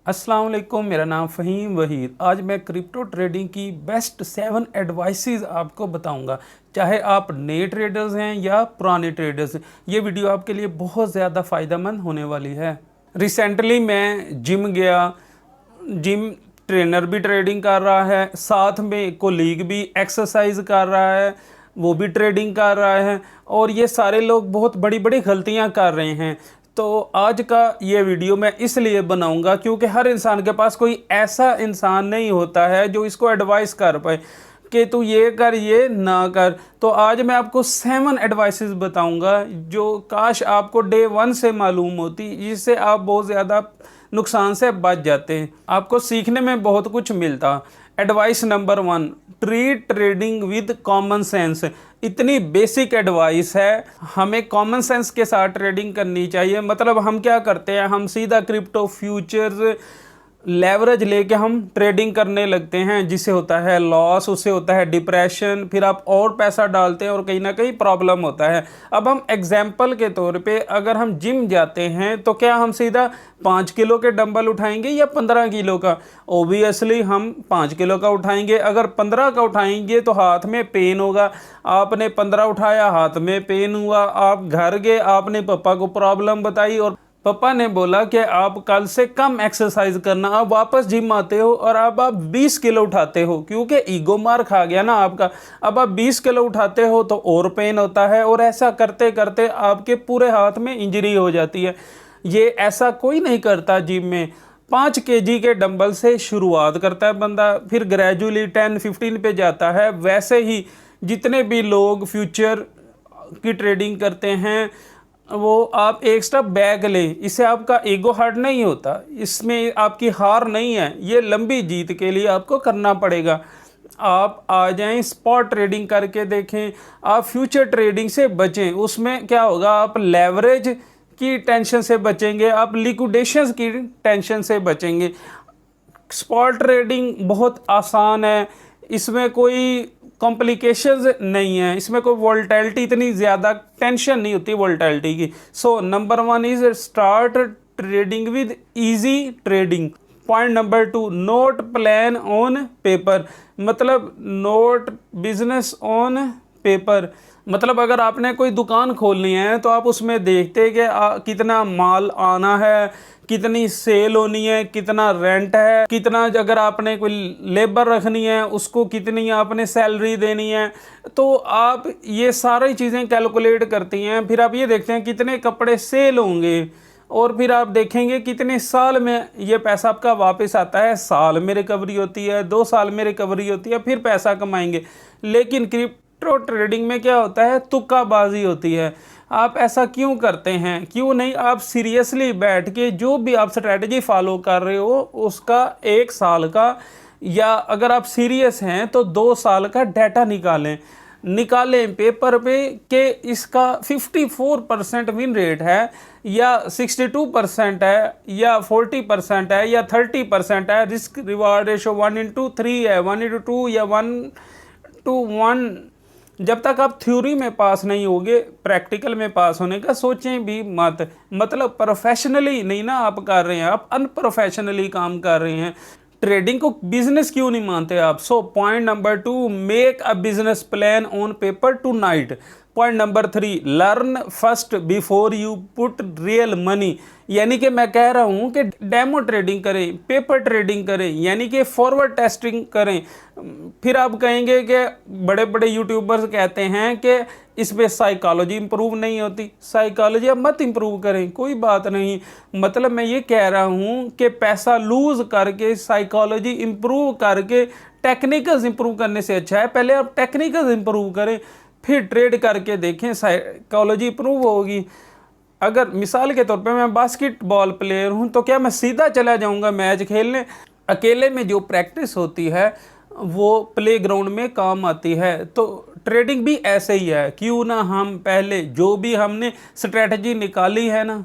अस्सलाम वालेकुम, मेरा नाम फ़हीम वहीद। आज मैं क्रिप्टो ट्रेडिंग की बेस्ट 7 एडवाइसेस आपको बताऊंगा। चाहे आप नए ट्रेडर्स हैं या पुराने ट्रेडर्स, ये वीडियो आपके लिए बहुत ज़्यादा फ़ायदेमंद होने वाली है। रिसेंटली मैं जिम गया, जिम ट्रेनर भी ट्रेडिंग कर रहा है, साथ में कोलीग भी एक्सरसाइज कर रहा है, वो भी ट्रेडिंग कर रहा है, और ये सारे लोग बहुत बड़ी बड़ी गलतियां कर रहे हैं। तो आज का ये वीडियो मैं इसलिए बनाऊंगा क्योंकि हर इंसान के पास कोई ऐसा इंसान नहीं होता है जो इसको एडवाइस कर पाए कि तू ये कर ये ना कर। तो आज मैं आपको 7 एडवाइसेस बताऊंगा जो काश आपको डे 1 से मालूम होती, जिससे आप बहुत ज़्यादा नुकसान से बच जाते हैं, आपको सीखने में बहुत कुछ मिलता। Advice number 1, treat trading with common sense. इतनी बेसिक एडवाइस है, हमें कॉमन सेंस के साथ ट्रेडिंग करनी चाहिए। मतलब हम क्या करते हैं, हम सीधा क्रिप्टो फ्यूचर्स लेवरेज लेके हम ट्रेडिंग करने लगते हैं, जिससे होता है लॉस, उससे होता है डिप्रेशन, फिर आप और पैसा डालते हैं और कहीं ना कहीं प्रॉब्लम होता है। अब हम एग्जाम्पल के तौर पे अगर हम जिम जाते हैं तो क्या हम सीधा 5 किलो के डंबल उठाएंगे या 15 किलो का? ओबियसली हम 5 किलो का उठाएंगे। अगर 15 का उठाएंगे तो हाथ में पेन होगा। आपने 15 उठाया, हाथ में पेन हुआ, आप घर गए, आपने पापा को प्रॉब्लम बताई और पापा ने बोला कि आप कल से कम एक्सरसाइज करना। आप वापस जिम आते हो और अब आप 20 किलो उठाते हो क्योंकि ईगो मार खा गया ना आपका। अब आप 20 किलो उठाते हो तो और पेन होता है, और ऐसा करते करते आपके पूरे हाथ में इंजरी हो जाती है। ये ऐसा कोई नहीं करता जिम में। 5 केजी के डंबल से शुरुआत करता है बंदा, फिर ग्रेजुअली 10-15 पे जाता है। वैसे ही जितने भी लोग फ्यूचर की ट्रेडिंग करते हैं, वो आप एक स्टेप बैक लें, इससे आपका ईगो हर्ट नहीं होता, इसमें आपकी हार नहीं है। ये लंबी जीत के लिए आपको करना पड़ेगा। आप आ जाएं, स्पॉट ट्रेडिंग करके देखें, आप फ्यूचर ट्रेडिंग से बचें। उसमें क्या होगा, आप लेवरेज की टेंशन से बचेंगे, आप लिक्विडेशंस की टेंशन से बचेंगे। स्पॉट ट्रेडिंग बहुत आसान है, इसमें कोई कॉम्प्लिकेशंस नहीं है, इसमें कोई वोलेटिलिटी, इतनी ज़्यादा टेंशन नहीं होती वोलेटिलिटी की। So number 1 is start trading with easy trading. Point number 2, note plan on paper. मतलब नोट बिजनेस ऑन पेपर। मतलब अगर आपने कोई दुकान खोलनी है तो आप उसमें देखते कि कितना माल आना है, कितनी सेल होनी है, कितना रेंट है, कितना, अगर आपने कोई लेबर रखनी है उसको कितनी आपने सैलरी देनी है। तो आप ये सारी चीज़ें कैलकुलेट करती हैं। फिर आप ये देखते हैं कितने कपड़े सेल होंगे, और फिर आप देखेंगे कितने साल में ये पैसा आपका वापस आता है। साल में रिकवरी होती है, 2 साल में रिकवरी होती है, फिर पैसा कमाएंगे। लेकिन क्रिप्टो ट्रेडिंग में क्या होता है, तुक्काबाजी होती है। आप ऐसा क्यों करते हैं? क्यों नहीं आप सीरियसली बैठ के जो भी आप स्ट्रेटजी फॉलो कर रहे हो उसका 1 साल का, या अगर आप सीरियस हैं तो 2 साल का डाटा निकालें पेपर पे कि इसका 54% विन रेट है, या 62% है, या 40% है, या 30% है। रिस्क रिवार्ड रेशो 1:3 है, 1:2 या 1:1। जब तक आप थ्योरी में पास नहीं होगे, प्रैक्टिकल में पास होने का सोचें भी मत। मतलब प्रोफेशनली नहीं ना आप कर रहे हैं, आप अनप्रोफेशनली काम कर रहे हैं। ट्रेडिंग को बिजनेस क्यों नहीं मानते आप? So point number 2, make a business plan on paper two night. Point number 3, learn first before you put real money. यानी कि मैं कह रहा हूं कि डेमो ट्रेडिंग करें, पेपर ट्रेडिंग करें, यानी कि फॉरवर्ड टेस्टिंग करें। फिर आप कहेंगे कि बड़े बड़े यूट्यूबर्स कहते हैं कि इसमें साइकोलॉजी इंप्रूव नहीं होती। साइकोलॉजी आप मत इंप्रूव करें, कोई बात नहीं। मतलब मैं ये कह रहा हूँ कि पैसा लूज करके साइकोलॉजी इंप्रूव करके टेक्निकल्स इंप्रूव करने से अच्छा है पहले आप टेक्निकल्स इंप्रूव करें, फिर ट्रेड करके देखें, साइकोलॉजी इंप्रूव होगी। अगर मिसाल के तौर पे मैं बास्केटबॉल प्लेयर हूं तो क्या मैं सीधा चला जाऊंगा मैच खेलने? अकेले में जो प्रैक्टिस होती है वो प्लेग्राउंड में काम आती है। तो ट्रेडिंग भी ऐसे ही है। क्यों ना हम पहले जो भी हमने स्ट्रेटजी निकाली है ना,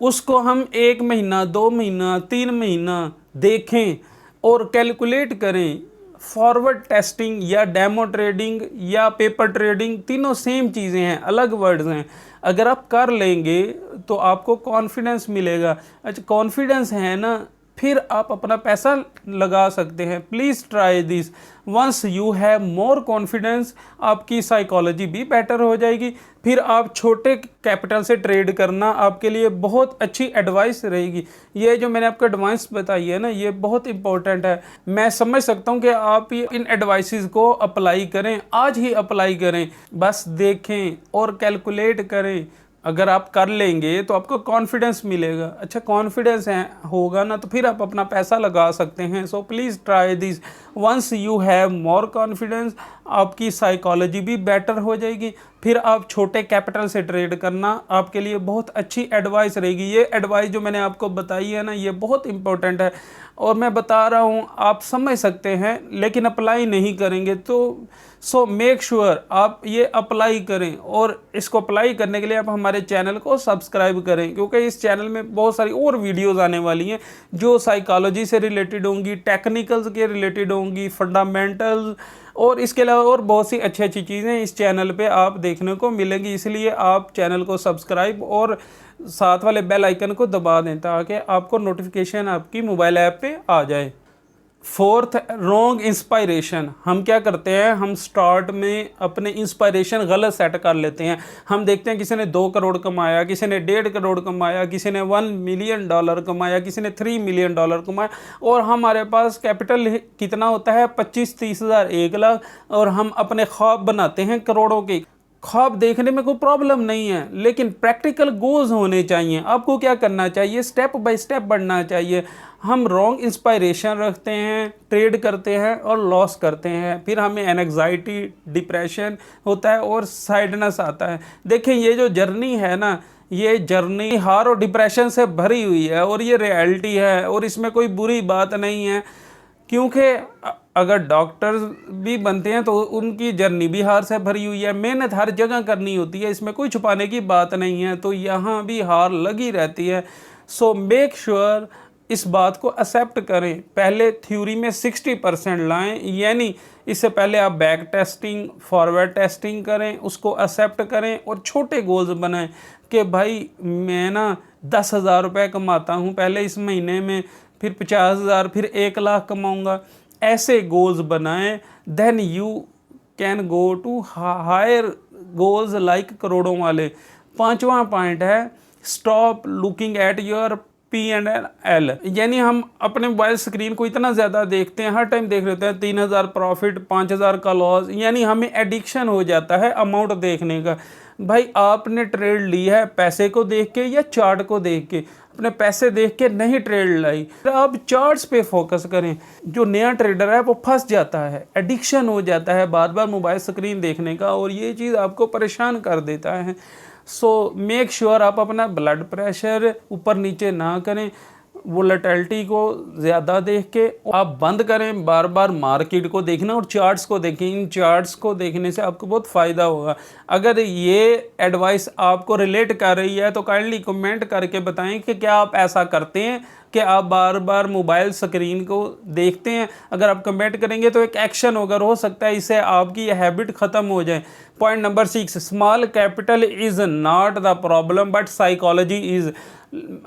उसको हम 1 महीना, 2 महीना, 3 महीना देखें और कैलकुलेट करें। फॉरवर्ड टेस्टिंग या डेमो ट्रेडिंग या पेपर ट्रेडिंग, तीनों सेम चीज़ें हैं, अलग वर्ड्स हैं। अगर आप कर लेंगे तो आपको कॉन्फिडेंस मिलेगा। अच्छा, कॉन्फिडेंस है ना, फिर आप अपना पैसा लगा सकते हैं। Please try this. Once you have more confidence, आपकी साइकोलॉजी भी बेटर हो जाएगी। फिर आप छोटे कैपिटल से ट्रेड करना आपके लिए बहुत अच्छी एडवाइस रहेगी। ये जो मैंने आपको एडवाइस बताई है ना, ये बहुत इंपॉर्टेंट है। मैं समझ सकता हूँ कि आप ये इन एडवाइसेस को अप्लाई करें, आज ही अप्लाई करें। बस देखें और कैलकुलेट करें। अगर आप कर लेंगे तो आपको कॉन्फिडेंस मिलेगा। अच्छा, कॉन्फिडेंस है होगा ना, तो फिर आप अपना पैसा लगा सकते हैं। So please try this. Once you have more confidence, आपकी साइकोलॉजी भी बेटर हो जाएगी। फिर आप छोटे कैपिटल से ट्रेड करना आपके लिए बहुत अच्छी एडवाइस रहेगी। ये एडवाइस जो मैंने आपको बताई है ना, ये बहुत इंपॉर्टेंट है और मैं बता रहा हूँ, आप समझ सकते हैं लेकिन अप्लाई नहीं करेंगे। तो सो मेक श्योर आप ये अप्लाई करें, और इसको अप्लाई करने के लिए आप हमारे चैनल को सब्सक्राइब करें, क्योंकि इस चैनल में बहुत सारी और वीडियोस आने वाली हैं जो साइकोलॉजी से रिलेटेड होंगी, टेक्निकल्स के रिलेटेड होंगी, फंडामेंटल्स, और इसके अलावा और बहुत सी अच्छी अच्छी चीज़ें इस चैनल पे आप देखने को मिलेंगी। इसलिए आप चैनल को सब्सक्राइब और साथ वाले बेल आइकन को दबा दें ताकि आपको नोटिफिकेशन आपकी मोबाइल ऐप पे आ जाए। Fourth, wrong inspiration. हम क्या करते हैं, हम स्टार्ट में अपने इंस्पायरेशन गलत सेट कर लेते हैं। हम देखते हैं किसी ने 2 करोड़ कमाया, किसी ने 1.5 करोड़ कमाया, किसी ने $1 मिलियन कमाया, किसी ने $3 मिलियन कमाया, और हमारे पास कैपिटल कितना होता है, 25-30 हज़ार, 1 लाख, और हम अपने ख्वाब बनाते हैं करोड़ों के। ख्वाब देखने में कोई प्रॉब्लम नहीं है, लेकिन प्रैक्टिकल गोल्स होने चाहिए। आपको क्या करना चाहिए, स्टेप बाय स्टेप बढ़ना चाहिए। हम रॉन्ग इंस्पायरेशन रखते हैं, ट्रेड करते हैं और लॉस करते हैं, फिर हमें एंग्जाइटी, डिप्रेशन होता है और साइडनेस आता है। देखें, ये जो जर्नी है ना, ये जर्नी हार और डिप्रेशन से भरी हुई है, और ये रियलिटी है, और इसमें कोई बुरी बात नहीं है। क्योंकि अगर डॉक्टर्स भी बनते हैं तो उनकी जर्नी भी हार से भरी हुई है। मेहनत हर जगह करनी होती है, इसमें कोई छुपाने की बात नहीं है। तो यहाँ भी हार लगी रहती है। सो मेक श्योर इस बात को एक्सेप्ट करें। पहले थ्योरी में 60% लाएं, यानी इससे पहले आप बैक टेस्टिंग, फॉरवर्ड टेस्टिंग करें, उसको एक्सेप्ट करें और छोटे गोल्स बनाएं कि भाई मैं ना 10,000 रुपये कमाता हूँ पहले इस महीने में, फिर 50,000, फिर 1 लाख कमाऊँगा। ऐसे गोल्स बनाएं, then you can go to higher goals like करोड़ों वाले। 5वां पॉइंट है, stop looking at your P&L। यानी हम अपने मोबाइल स्क्रीन को इतना ज़्यादा देखते हैं, हर टाइम देख लेते हैं 3,000 प्रॉफिट, 5,000 का लॉस, यानी हमें एडिक्शन हो जाता है अमाउंट देखने का। भाई आपने ट्रेड ली है पैसे को देख के या चार्ट को देख के? अपने पैसे देख के नहीं ट्रेड लाई, तो आप चार्ट्स पे फोकस करें। जो नया ट्रेडर है वो फंस जाता है, एडिक्शन हो जाता है बार बार मोबाइल स्क्रीन देखने का, और ये चीज़ आपको परेशान कर देता है। सो मेक श्योर आप अपना ब्लड प्रेशर ऊपर नीचे ना करें, वोलेटिलिटी को ज़्यादा देख के आप बंद करें बार बार मार्केट को देखना और चार्ट्स को देखें। इन चार्ट्स को देखने से आपको बहुत फ़ायदा होगा। अगर ये एडवाइस आपको रिलेट कर रही है तो काइंडली कमेंट करके बताएं कि क्या आप ऐसा करते हैं कि आप बार बार मोबाइल स्क्रीन को देखते हैं। अगर आप कमेंट करेंगे तो एक एक्शन होगा, हो सकता है इससे आपकी यह हैबिट ख़त्म हो जाए। Point number 6, small capital is not the problem but psychology is.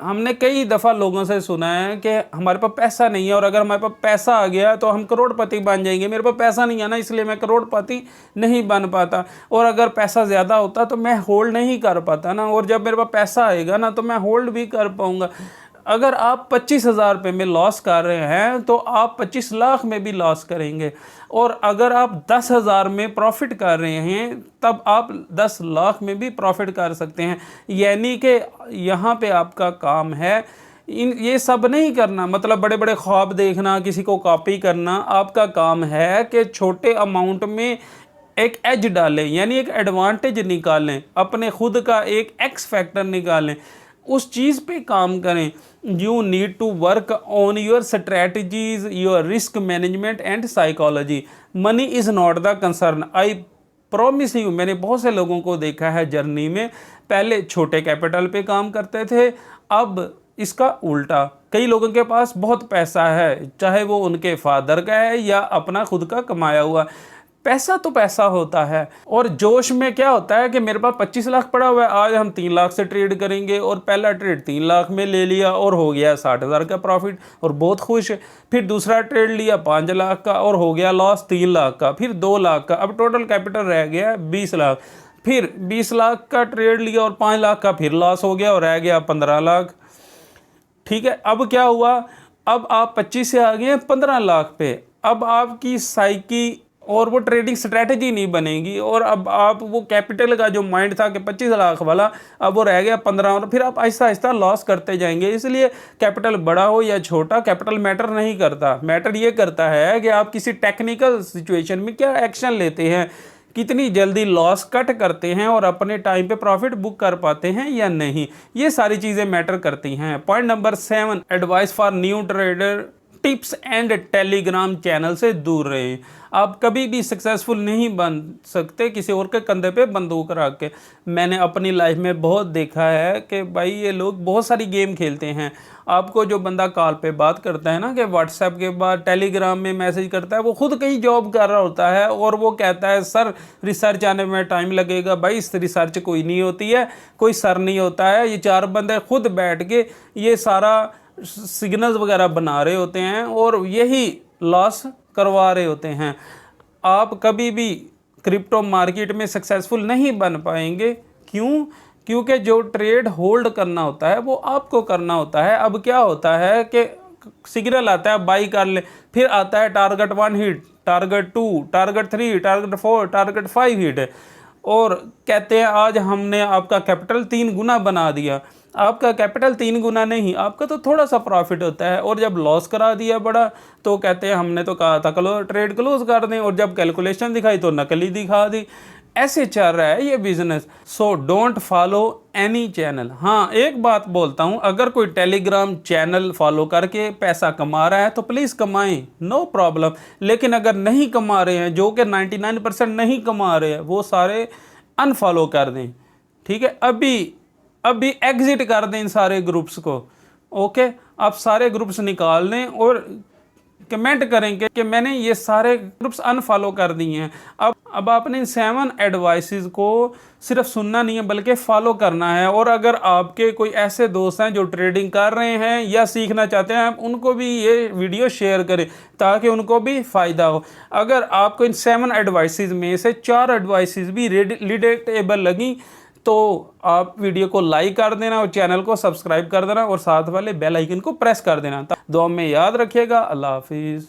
हमने कई दफ़ा लोगों से सुना है कि हमारे पास पैसा नहीं है, और अगर हमारे पास पैसा आ गया तो हम करोड़पति बन जाएंगे। मेरे पास पैसा नहीं है ना, इसलिए मैं करोड़पति नहीं बन पाता, और अगर पैसा ज़्यादा होता तो मैं होल्ड नहीं कर पाता ना, और जब मेरे पास पैसा आएगा ना तो मैं होल्ड भी कर पाऊँगा। अगर आप 25,000 रुपये में लॉस कर रहे हैं तो आप 25 लाख में भी लॉस करेंगे, और अगर आप 10,000 में प्रॉफिट कर रहे हैं तब आप 10 लाख में भी प्रॉफिट कर सकते हैं। यानी कि यहाँ पे आपका काम है ये सब नहीं करना, मतलब बड़े बड़े ख्वाब देखना, किसी को कॉपी करना। आपका काम है कि छोटे अमाउंट में एक एज डालें, यानी एक एडवांटेज निकालें, अपने खुद का एक एक्स फैक्टर निकालें, उस चीज़ पे काम करें। You need to work on your strategies, your risk management and psychology. Money is not the concern, I promise you. मैंने बहुत से लोगों को देखा है जर्नी में, पहले छोटे कैपिटल पे काम करते थे, अब इसका उल्टा। कई लोगों के पास बहुत पैसा है, चाहे वो उनके फादर का है या अपना खुद का कमाया हुआ, पैसा तो पैसा होता है, और जोश में क्या होता है कि मेरे पास 25 लाख पड़ा हुआ है, आज हम 3 लाख से ट्रेड करेंगे, और पहला ट्रेड 3 लाख में ले लिया और हो गया 60,000 का प्रॉफिट और बहुत खुश है। फिर दूसरा ट्रेड लिया 5 लाख का और हो गया लॉस 3 लाख का, फिर 2 लाख का, अब टोटल कैपिटल रह गया 20 लाख। फिर 20 लाख का ट्रेड लिया और 5 लाख का फिर लॉस हो गया और रह गया 15 लाख। ठीक है, अब क्या हुआ, अब आप 25 से आ गए 15 लाख पे। अब आपकी साइकी और वो ट्रेडिंग स्ट्रेटजी नहीं बनेगी, और अब आप वो कैपिटल का जो माइंड था कि 25 लाख वाला, अब वो रह गया 15, और फिर आप आहिस्ता आहिस्ता लॉस करते जाएंगे। इसलिए कैपिटल बड़ा हो या छोटा, कैपिटल मैटर नहीं करता। मैटर ये करता है कि आप किसी टेक्निकल सिचुएशन में क्या एक्शन लेते हैं, कितनी जल्दी लॉस कट करते हैं और अपने टाइम पे प्रॉफिट बुक कर पाते हैं या नहीं, ये सारी चीज़ें मैटर करती हैं। Point number 7, advice for new trader, tips and Telegram channel से दूर रहें। आप कभी भी सक्सेसफुल नहीं बन सकते किसी और के कंधे पे बंदूक रख के। मैंने अपनी लाइफ में बहुत देखा है कि भाई ये लोग बहुत सारी गेम खेलते हैं। आपको जो बंदा कॉल पे बात करता है ना, कि व्हाट्सएप के बाद टेलीग्राम में मैसेज करता है, वो खुद कहीं जॉब कर रहा होता है और वो कहता है सर रिसर्च आने में टाइम लगेगा। भाई इस रिसर्च कोई नहीं होती है, कोई सर नहीं होता है, ये 4 बंदे खुद बैठ के ये सारा सिग्नल्स वगैरह बना रहे होते हैं और यही लॉस करवा रहे होते हैं। आप कभी भी क्रिप्टो मार्केट में सक्सेसफुल नहीं बन पाएंगे। क्यों? क्योंकि जो ट्रेड होल्ड करना होता है वो आपको करना होता है। अब क्या होता है कि सिग्नल आता है बाई कर ले, फिर आता है target 1 hit, target 2, target 3, target 4, target 5 hit, और कहते हैं आज हमने आपका कैपिटल 3 गुना बना दिया। आपका कैपिटल 3 गुना नहीं, आपका तो थोड़ा सा प्रॉफिट होता है, और जब लॉस करा दिया बड़ा तो कहते हैं हमने तो कहा था ट्रेड क्लोज कर दें, और जब कैलकुलेशन दिखाई तो नकली दिखा दी। ऐसे चल रहा है ये business. So don't follow any channel. हाँ, एक बात बोलता हूँ, अगर कोई टेलीग्राम चैनल फॉलो करके पैसा कमा रहा है तो प्लीज़ कमाएं, नो प्रॉब्लम। लेकिन अगर नहीं कमा रहे हैं, जो कि 99% नहीं कमा रहे हैं, वो सारे अनफॉलो कर दें। ठीक है, अभी एग्जिट कर दें इन सारे ग्रुप्स को। ओके, आप सारे ग्रुप्स निकाल दें और कमेंट करेंगे कि मैंने ये सारे ग्रुप्स अनफॉलो कर दिए हैं। अब आपने 7 एडवाइसेस को सिर्फ सुनना नहीं है बल्कि फॉलो करना है। और अगर आपके कोई ऐसे दोस्त हैं जो ट्रेडिंग कर रहे हैं या सीखना चाहते हैं, आप उनको भी ये वीडियो शेयर करें ताकि उनको भी फ़ायदा हो। अगर आपको इन 7 एडवाइसेस में से 4 एडवाइसेस भी रिलेटेबल लगी तो आप वीडियो को लाइक कर देना और चैनल को सब्सक्राइब कर देना और साथ वाले बेल आइकन को प्रेस कर देना। दुआ में याद रखिएगा। अल्लाह हाफिज़।